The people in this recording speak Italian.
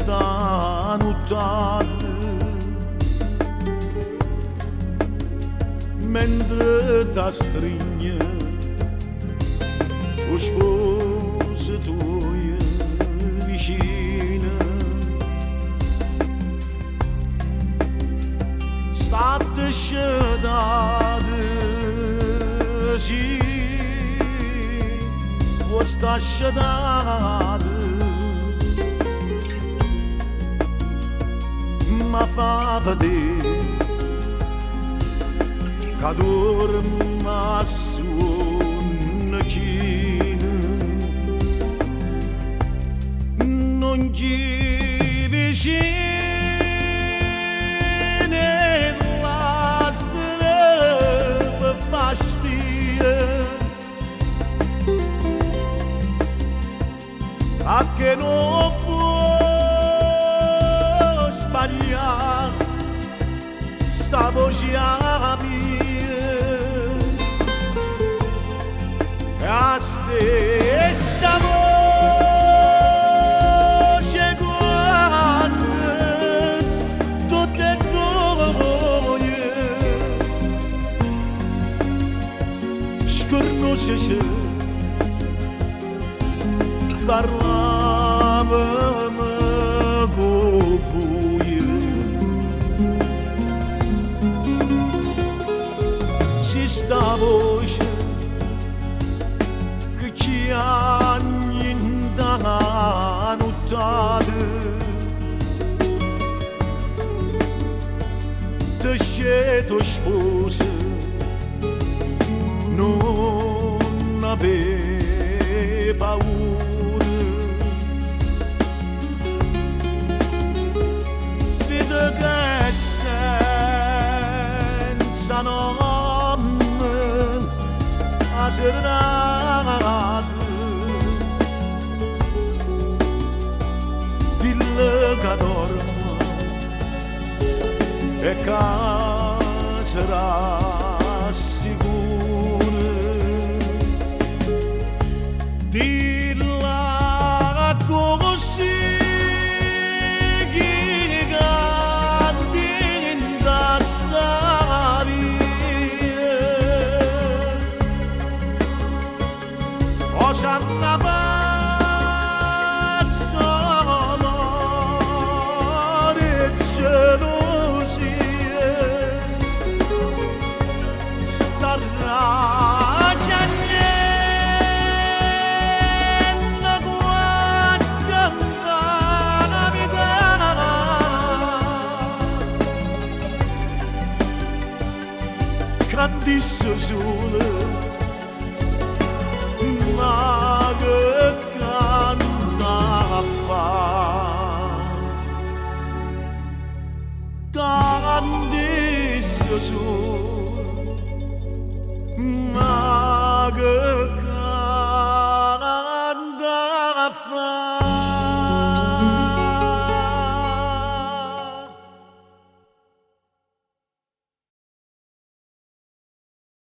da nottata mentre ti stringe lo sposo tuo vicino state scetate sì questa scetate ma fa vedere che dorma su un chino non ci vicino la strada fa spia a che non può sbagliare sta voce mia la stessa voce quando tutte due scornose se parlavamo con voi si sta voce che ci annienta nottata te sceto sposa non aveva paura vedo che senza nome a serrata dille che dormo e che sarà sicura dilla così che cantinta sta via o sanna pazza amore gelosia starà grandissimo sole